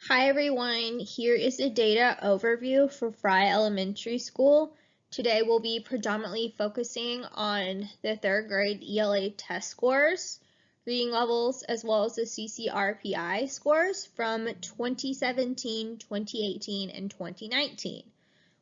Hi everyone, here is the data overview for Fry Elementary School. Today we'll be predominantly focusing on the third grade ELA test scores, reading levels, as well as the CCRPI scores from 2017, 2018, and 2019.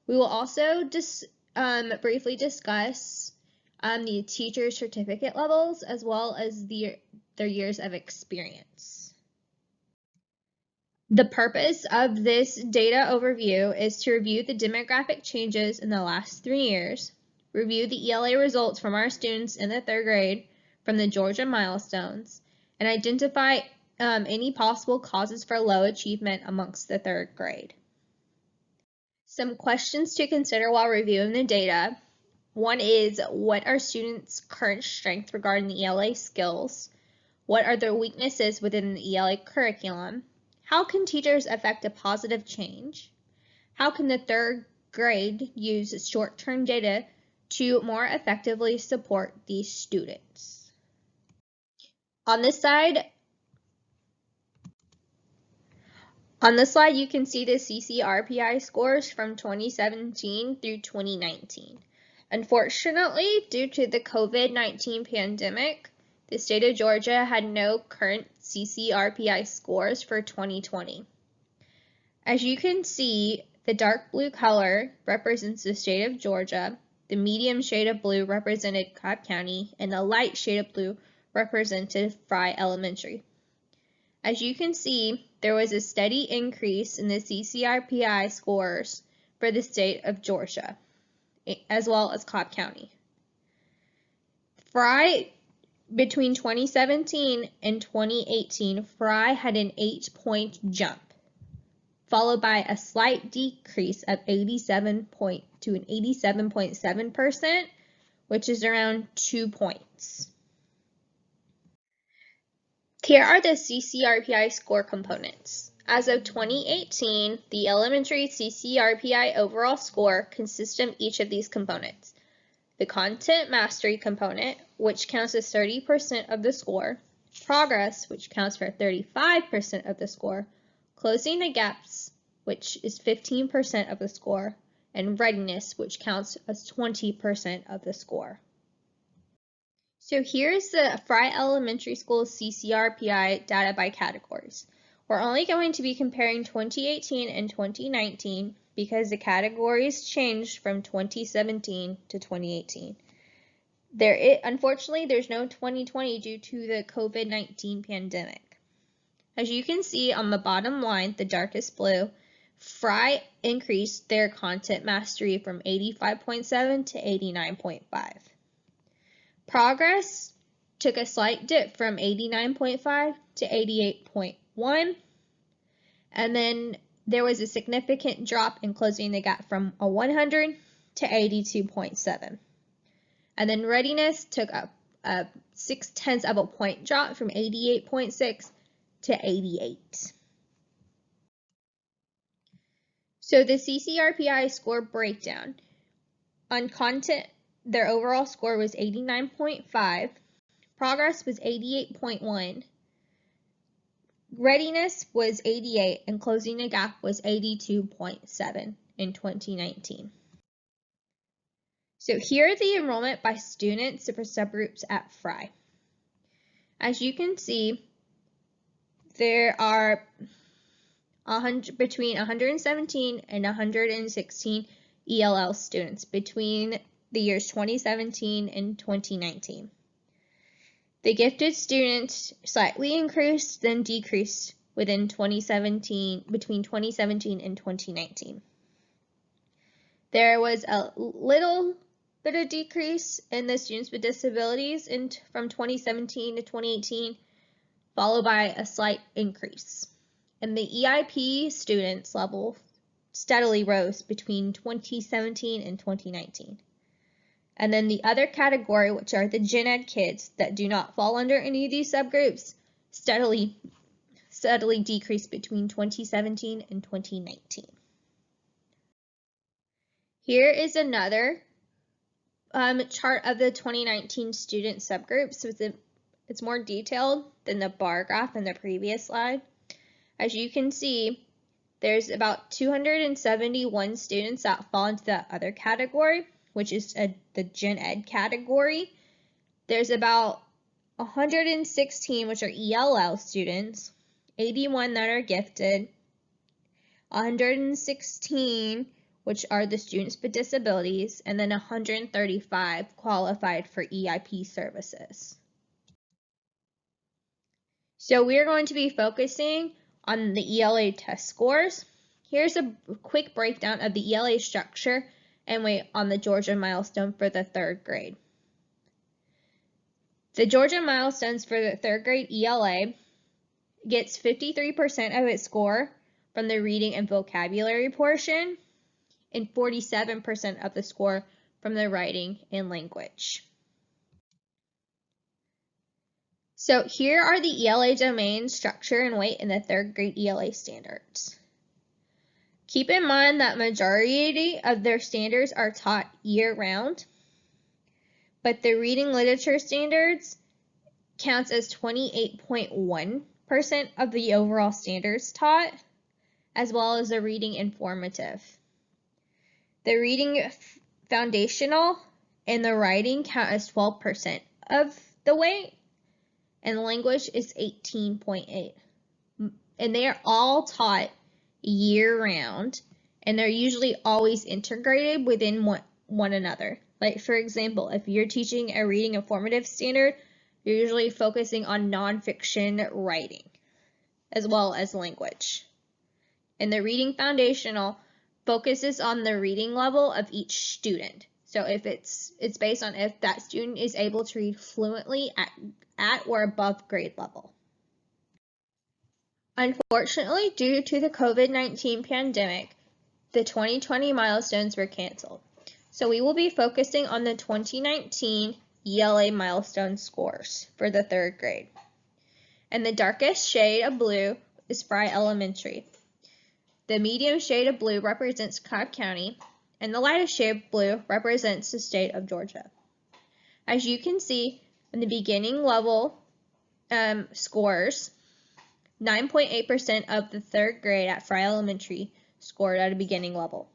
We will also briefly discuss the teacher certificate levels as well as their years of experience. The purpose of this data overview is to review the demographic changes in the last 3 years, review the ELA results from our students in the third grade from the Georgia milestones, and identify any possible causes for low achievement amongst the third grade. Some questions to consider while reviewing the data. One is, what are students' current strengths regarding the ELA skills? What are their weaknesses within the ELA curriculum? How can teachers affect a positive change? How can the third grade use short-term data to more effectively support these students? On this slide, you can see the CCRPI scores from 2017 through 2019. Unfortunately, due to the COVID-19 pandemic, the state of Georgia had no current CCRPI scores for 2020. As you can see, the dark blue color represents the state of Georgia, the medium shade of blue represented Cobb County, and the light shade of blue represented Fry Elementary. As you can see, there was a steady increase in the CCRPI scores for the state of Georgia, as well as Cobb County. Between 2017 and 2018, Fry had an 8-point jump, followed by a slight decrease of 87 to an 87.7%, which is around 2 points. Here are the CCRPI score components. As of 2018, the elementary CCRPI overall score consists of each of these components. The content mastery component, which counts as 30% of the score, progress, which counts for 35% of the score, closing the gaps, which is 15% of the score, and readiness, which counts as 20% of the score. So here's the Fry Elementary School CCRPI data by categories. We're only going to be comparing 2018 and 2019 because the categories changed from 2017 to 2018. Unfortunately, there's no 2020 due to the COVID-19 pandemic. As you can see on the bottom line, the darkest blue, Fry increased their content mastery from 85.7 to 89.5. Progress took a slight dip from 89.5 to 88.1, and then there was a significant drop in closing the gap from a 100 to 82.7. And then readiness took a 0.6 of a point drop from 88.6 to 88. So the CCRPI score breakdown. On content, their overall score was 89.5. Progress was 88.1. Readiness was 88, and closing the gap was 82.7 in 2019. So here are the enrollment by students for subgroups at Fry. As you can see, there are between 117 and 116 ELL students between the years 2017 and 2019. The gifted students slightly increased, then decreased between 2017 and 2019. There was a little bit of decrease in the students with disabilities from 2017 to 2018, followed by a slight increase. And the EIP students level steadily rose between 2017 and 2019. And then the other category, which are the Gen Ed kids that do not fall under any of these subgroups, steadily decreased between 2017 and 2019. Here is another chart of the 2019 student subgroups. So it's more detailed than the bar graph in the previous slide. As you can see, There's about 271 students that fall into that other category, which is the Gen Ed category. There's about 116, which are ELL students, 81 that are gifted, 116, which are the students with disabilities, and then 135 qualified for EIP services. So we're going to be focusing on the ELA test scores. Here's a quick breakdown of the ELA structure and weight on the Georgia milestone for the 3rd grade. The Georgia milestones for the 3rd grade ELA gets 53% of its score from the reading and vocabulary portion and 47% of the score from the writing and language. So here are the ELA domain structure and weight in the 3rd grade ELA standards. Keep in mind that majority of their standards are taught year-round, but the reading literature standards counts as 28.1% of the overall standards taught, as well as the reading informative. The reading foundational and the writing count as 12% of the weight, and language is 18.8. And they are all taught year-round, and they're usually always integrated within one another. Like, for example, if you're teaching a reading informative standard, you're usually focusing on nonfiction writing, as well as language. And the reading foundational focuses on the reading level of each student. So if it's based on if that student is able to read fluently at or above grade level. Unfortunately, due to the COVID-19 pandemic, the 2020 milestones were canceled. So we will be focusing on the 2019 ELA milestone scores for the 3rd grade. And the darkest shade of blue is Fry Elementary. The medium shade of blue represents Cobb County, and the lightest shade of blue represents the state of Georgia. As you can see, in the beginning level scores, 9.8% of the 3rd grade at Fry Elementary scored at a beginning level,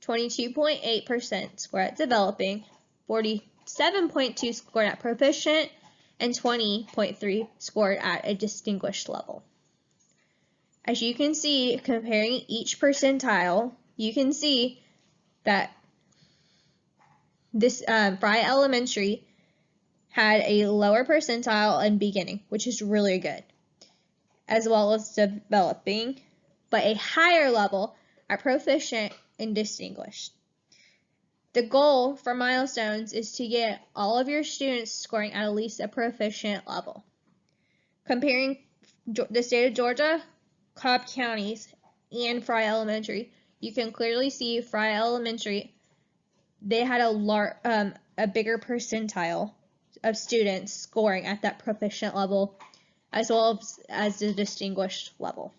22.8% scored at developing, 47.2% scored at proficient, and 20.3% scored at a distinguished level. As you can see, comparing each percentile, you can see that this Fry Elementary had a lower percentile in beginning, which is really good, as well as developing, but a higher level at proficient and distinguished. The goal for milestones is to get all of your students scoring at least a proficient level. Comparing the state of Georgia, Cobb counties, and Fry Elementary, you can clearly see Fry Elementary, they had a bigger percentile of students scoring at that proficient level, as well as the distinguished level.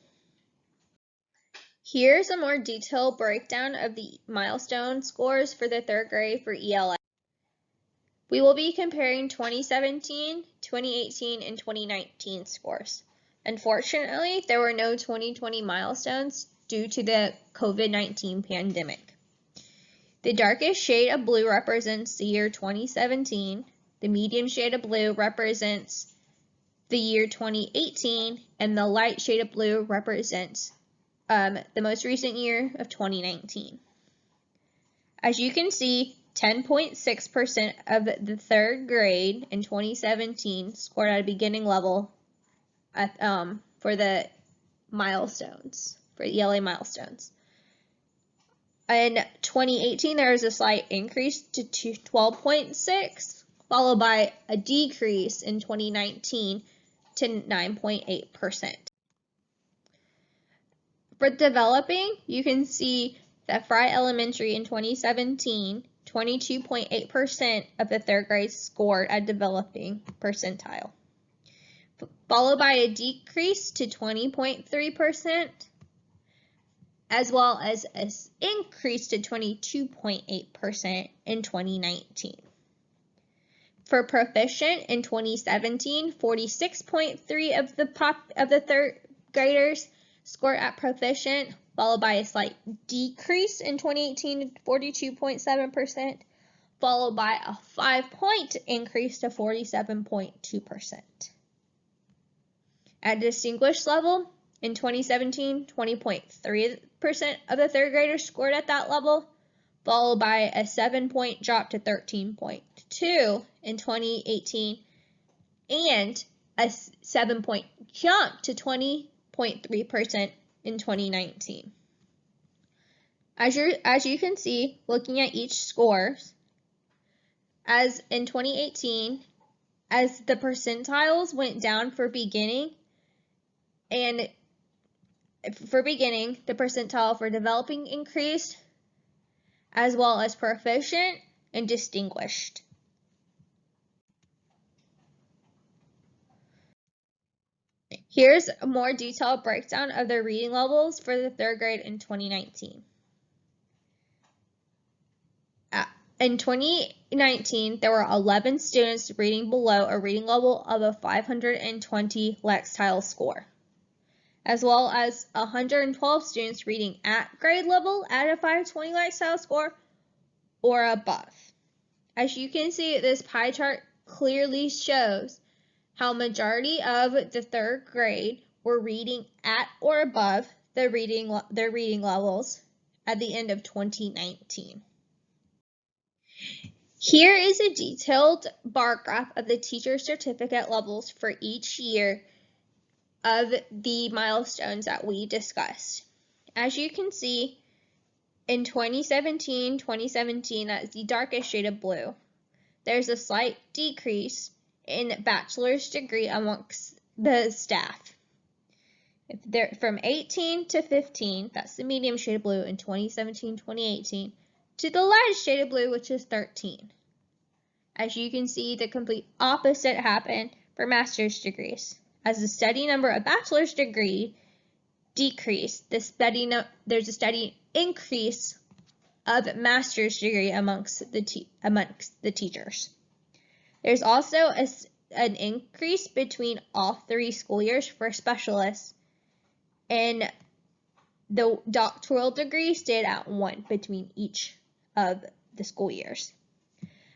Here's a more detailed breakdown of the milestone scores for the 3rd grade for ELA. We will be comparing 2017, 2018, and 2019 scores. Unfortunately, there were no 2020 milestones due to the COVID-19 pandemic. The darkest shade of blue represents the year 2017, the medium shade of blue represents the year 2018, and the light shade of blue represents the most recent year of 2019. As you can see, 10.6% of the 3rd grade in 2017 scored at a beginning level for the milestones, for ELA milestones. In 2018, there was a slight increase to 12.6%, followed by a decrease in 2019 to 9.8%. For developing, you can see that Fry Elementary in 2017, 22.8% of the 3rd grade scored at developing percentile, followed by a decrease to 20.3%, as well as an increase to 22.8% in 2019. For proficient in 2017, 46.3% of the 3rd graders score at proficient, followed by a slight decrease in 2018 to 42.7%, followed by a 5-point increase to 47.2%. At distinguished level, in 2017, 20.3% of the third graders scored at that level, followed by a 7-point drop to 13.2 in 2018, and a 7-point jump to 20.3% in 2019. As you can see, looking at each score, as in 2018, as the percentiles went down for beginning, the percentile for developing increased, as well as proficient and distinguished. Here's a more detailed breakdown of the reading levels for the third grade in 2019. In 2019, there were 11 students reading below a reading level of a 520 Lexile score, as well as 112 students reading at grade level at a 520 Lexile score or above. As you can see, this pie chart clearly shows how majority of the third grade were reading at or above their reading levels at the end of 2019. Here is a detailed bar graph of the teacher certificate levels for each year of the milestones that we discussed. As you can see, in 2017, that's the darkest shade of blue, there's a slight decrease in bachelor's degree amongst the staff. If they're from 18 to 15, that's the medium shade of blue in 2017, 2018, to the lightest shade of blue, which is 13. As you can see, the complete opposite happened for master's degrees. As the steady number of bachelor's degree decreased, there's a steady increase of master's degree amongst the teachers. There's also an increase between all 3 school years for specialists, and the doctoral degree stayed at 1 between each of the school years.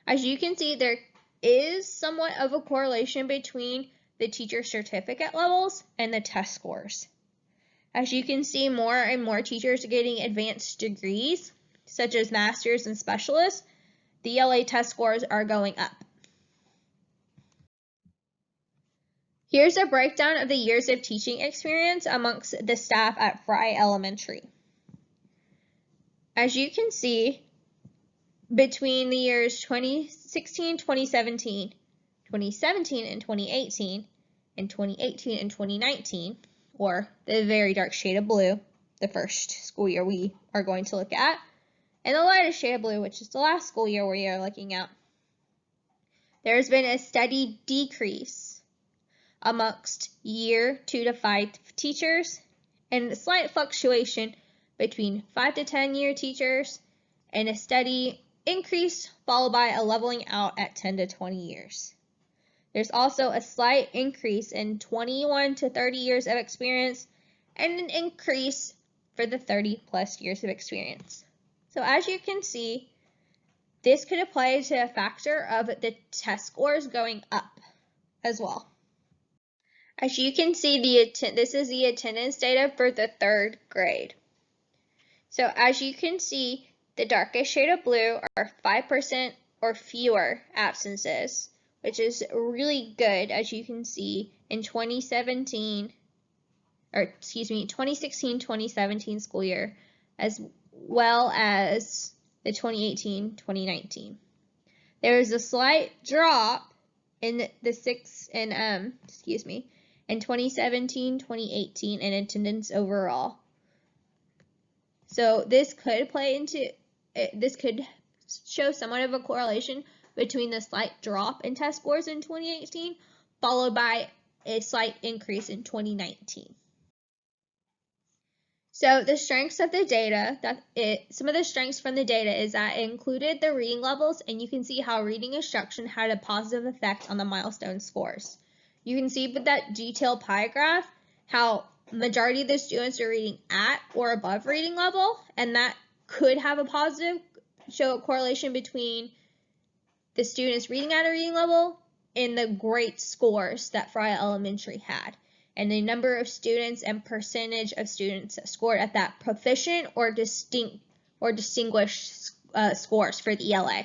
As you can see, there is somewhat of a correlation between the teacher certificate levels and the test scores. As you can see, more and more teachers are getting advanced degrees, such as masters and specialists. The ELA test scores are going up. Here's a breakdown of the years of teaching experience amongst the staff at Fry Elementary. As you can see, between the years 2016, 2017, 2017 and 2018, and 2018 and 2019, or the very dark shade of blue, the first school year we are going to look at, and the lightest shade of blue, which is the last school year we are looking at, there's been a steady decrease amongst year 2 to 5 teachers, and a slight fluctuation between 5 to 10 year teachers, and a steady increase followed by a leveling out at 10 to 20 years. There's also a slight increase in 21 to 30 years of experience, and an increase for the 30+ years of experience. So as you can see, this could apply to a factor of the test scores going up as well. As you can see, this is the attendance data for the third grade. So as you can see, the darkest shade of blue are 5% or fewer absences, which is really good, as you can see in 2016-2017 school year, as well as the 2018-2019. There is a slight drop in in 2017-2018 in attendance overall. So this could show somewhat of a correlation between the slight drop in test scores in 2018, followed by a slight increase in 2019. So the strengths of the data, some of the strengths from the data is that it included the reading levels, and you can see how reading instruction had a positive effect on the milestone scores. You can see with that detailed pie graph how majority of the students are reading at or above reading level, and that could have a positive, show a correlation between the students reading at a reading level and the great scores that Frye Elementary had, and the number of students and percentage of students that scored at that proficient or distinguished scores for the ELA.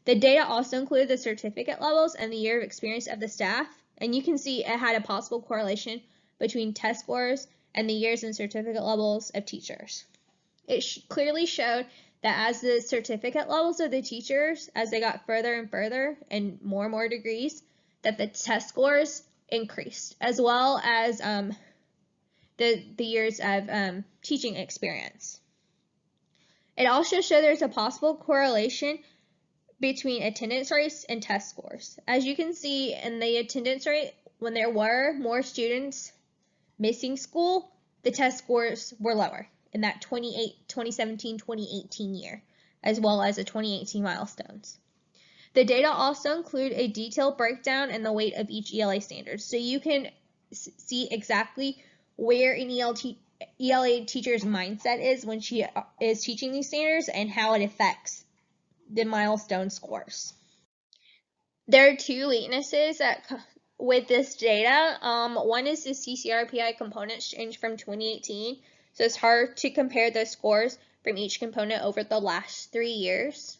The data also included the certificate levels and the year of experience of the staff, and you can see it had a possible correlation between test scores and the years and certificate levels of teachers. It clearly showed that as the certificate levels of the teachers, as they got further and further and more degrees, that the test scores increased, as well as the years of teaching experience. It also showed there's a possible correlation between attendance rates and test scores. As you can see in the attendance rate, when there were more students missing school, the test scores were lower in that 2017-2018 year, as well as the 2018 milestones. The data also include a detailed breakdown and the weight of each ELA standard, so you can see exactly where an ELA teacher's mindset is when she is teaching these standards and how it affects the milestone scores. There are two weaknesses with this data. One is the CCRPI components change from 2018, so it's hard to compare the scores from each component over the last 3 years.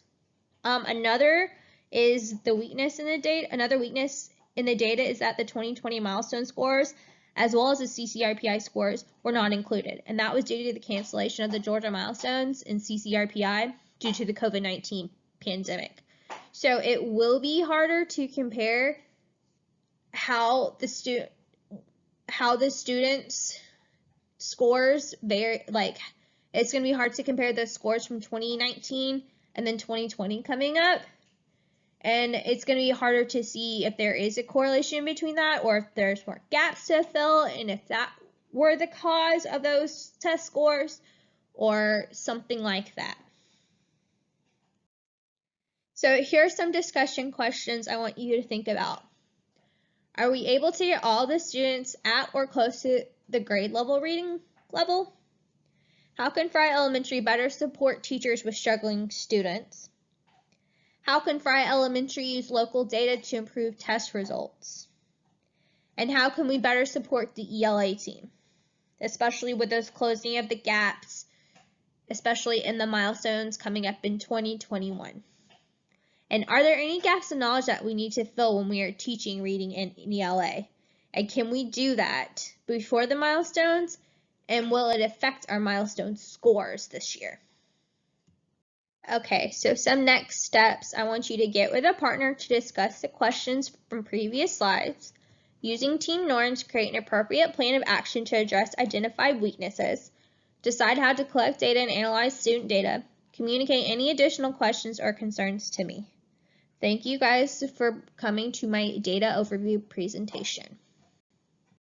Another is the weakness in the data. Another weakness in the data is that the 2020 milestone scores, as well as the CCRPI scores, were not included, and that was due to the cancellation of the Georgia milestones and CCRPI due to the COVID-19 pandemic. So it will be harder to compare how the students' scores vary. Like, it's going to be hard to compare the scores from 2019 and then 2020 coming up. And it's going to be harder to see if there is a correlation between that, or if there's more gaps to fill, and if that were the cause of those test scores, or something like that. So here are some discussion questions I want you to think about. Are we able to get all the students at or close to the grade level reading level? How can Frye Elementary better support teachers with struggling students? How can Frye Elementary use local data to improve test results? And how can we better support the ELA team, especially with those closing of the gaps, especially in the milestones coming up in 2021? And are there any gaps in knowledge that we need to fill when we are teaching reading in ELA? And can we do that before the milestones? And will it affect our milestone scores this year? Okay, so some next steps. I want you to get with a partner to discuss the questions from previous slides, using team norms to create an appropriate plan of action to address identified weaknesses, decide how to collect data and analyze student data, communicate any additional questions or concerns to me. Thank you guys for coming to my data overview presentation.